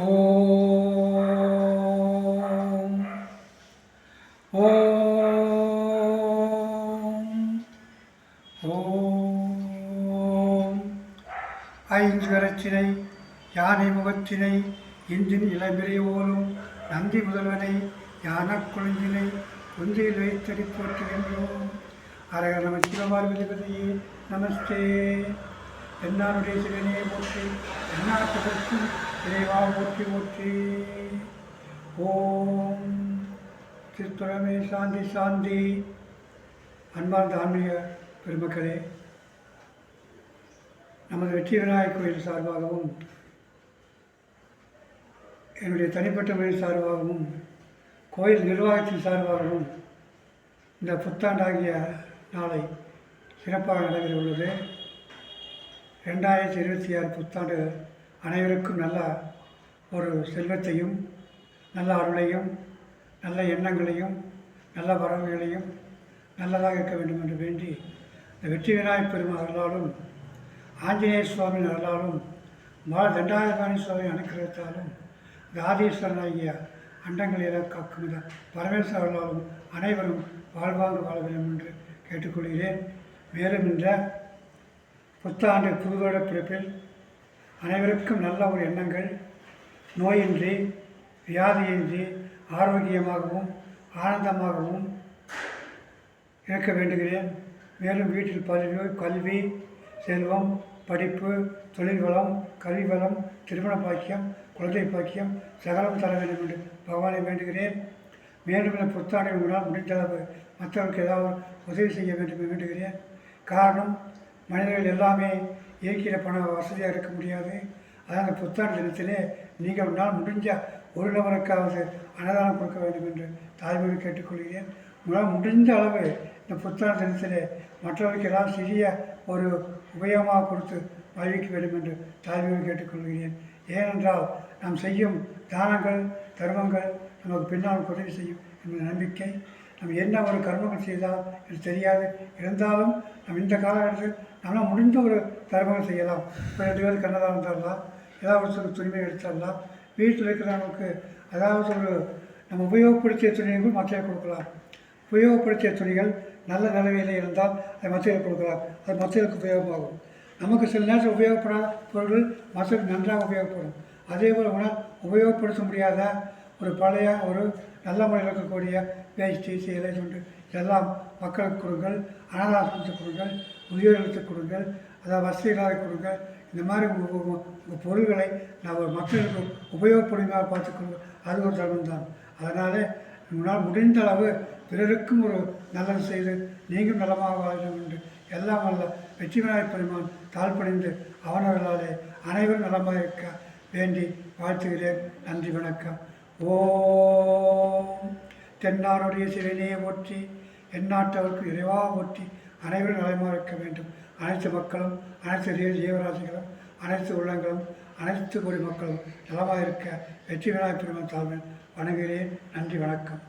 ஓம் ஓம் ஓம் ஐந்து கரச்சினை யானை முகத்தினை இந்தின் இளம்பிறை ஓலும் நந்தி முதல்வனை யானக் குழந்தினை குந்தியில் வைத்தடி போற்றுகின்றோம். அரக நம சிவபார்வதிபதியே நமஸ்தே. என்னாருடைய சிவனே போற்றி, எந்நாட்டதற்கும் இறைவா போற்றி போற்றி. ஓம் திருத்துறமே சாந்தி சாந்தி. அன்பார்ந்த ஆன்மீக பெருமக்களே, நமது வெற்றி விநாயகர் கோயில் சார்பாகவும் என்னுடைய தனிப்பட்ட முறையின் சார்பாகவும் கோயில் நிர்வாகத்தின் சார்பாகவும் இந்த புத்தாண்டாகிய நாளை சிறப்பாக நடைபெற உள்ளது. 2026 புத்தாண்டு அனைவருக்கும் நல்ல ஒரு செல்வத்தையும் நல்ல அருளையும் நல்ல எண்ணங்களையும் நல்ல வரவுகளையும் நல்லதாக இருக்க வேண்டும் என்று வேண்டி இந்த வெற்றி விநாயகர் பெருமாள் அருளாலும் ஆஞ்சநேய சுவாமியின் அருளாலும் தண்டாயுதபாணி சுவாமி அனுக்கிரகத்தாலும் இந்த ஆதீஸ்வரனாகிய அண்டங்களில் காக்கும் இந்த பரமேஸ்வர அருளாலும் அனைவரும் வாழ்வாங்க வாழ வேண்டும் என்று கேட்டுக்கொள்கிறேன். மேலும் இந்த புத்தாண்டு புதுவருட பிறப்பில் அனைவருக்கும் நல்ல ஒரு எண்ணங்கள், நோயின்றி வியாதியின்றி ஆரோக்கியமாகவும் ஆனந்தமாகவும் இருக்க வேண்டுகிறேன். மேலும் வீட்டில் கல்வி, செல்வம், படிப்பு, தொழில் வளம், கல்வி வளம், திருமண பாக்கியம், குழந்தை பாக்கியம் சகலம் தர வேண்டும் என்று பகவானை வேண்டுகிறேன். மேலும் இந்த புத்தாண்டை உங்களால் முடிந்தளவு மற்றவர்களுக்கு ஏதாவது உதவி செய்ய வேண்டும் என்று வேண்டுகிறேன். காரணம், மனிதர்கள் எல்லாமே இயற்கையில் பண வசதியாக இருக்க முடியாது. அதான் அந்த புத்தாண்டு தினத்திலே நீங்கள் உங்களால் முடிஞ்ச ஒரு நபருக்காவது அன்னதானம் கொடுக்க வேண்டும் என்று தாய்மொழி கேட்டுக்கொள்கிறேன். உங்களால் முடிந்த அளவு இந்த புத்தாண்டு தினத்திலே மற்றவர்களுக்கு எல்லாம் சிறிய ஒரு உபயோகமாக கொடுத்து வாழ்விக்க வேண்டும் என்று தாய்மொழி கேட்டுக்கொள்கிறேன். ஏனென்றால் நாம் செய்யும் தானங்கள் தர்மங்கள் நமக்கு பின்னால் உதவி செய்யும் என்ற நம்பிக்கை. நம்ம என்ன ஒரு கர்மங்கள் செய்தால் எனக்கு தெரியாது. இருந்தாலும் நம்ம இந்த காலகட்டத்தில் நம்மளால் முடிந்த ஒரு தர்மங்கள் செய்யலாம். இப்போ 2 பேருக்கு அன்னதானம் தரலாம், ஏதாவது ஒரு துணிமை எடுத்துடலாம். வீட்டில் இருக்கிறவங்களுக்கு அதாவது ஒரு நம்ம உபயோகப்படுத்திய துணிகள் மற்ற கொடுக்கலாம். உபயோகப்படுத்திய துணிகள் நல்ல நிலைமையில் இருந்தால் அதை மற்றவர்களுக்கு கொடுக்கலாம். அது மற்றவர்களுக்கு உபயோகமாகும். நமக்கு சில நேரத்தில் உபயோகப்படாத பொருட்கள் மற்றவர்களுக்கு நன்றாக உபயோகப்படும். அதே போல் உணர் உபயோகப்படுத்த முடியாத ஒரு பழைய ஒரு நல்ல முறையில் இருக்கக்கூடிய வேஷ்டி, சேலை, துண்டு இதெல்லாம் மக்களுக்கு கொடுங்கள், அனாதாசத்துக்கு கொடுங்கள், முதியோர்களுக்கு கொடுங்கள், அதாவது வசதிகளாக கொடுங்கள். இந்த மாதிரி உங்கள் பொருள்களை நான் மக்களுக்கு உபயோகப்படுமாக பார்த்துக்கொள்ளுங்க. அது ஒரு தர்மம் தான். அதனால் உங்களால் முடிந்த அளவு பிறருக்கும் ஒரு நல்லது செய்து நீங்களும் நலமாக வாழ வேண்டும் என்று எல்லாம் வல்ல வெற்றி விநாயகர் பெருமான் தாழ்பணிந்து அவனவர்களாலே அனைவரும் நலமாக இருக்க வேண்டி வாழ்த்துகிறேன். நன்றி, வணக்கம். ஓம் தென்னாருடைய சிவனே போற்றி, எந்நாட்டவருக்கு இறைவா போற்றி. அனைவரும் நலமாக இருக்க வேண்டும். அனைத்து மக்களும், அனைத்து ஜீவராசிகளும், அனைத்து உள்ளங்களும், அனைத்து குடிமக்களும் நலமாக இருக்க வெற்றி விநாயகர் பெருமான் தாழ்வில் வணங்குகிறேன். நன்றி, வணக்கம்.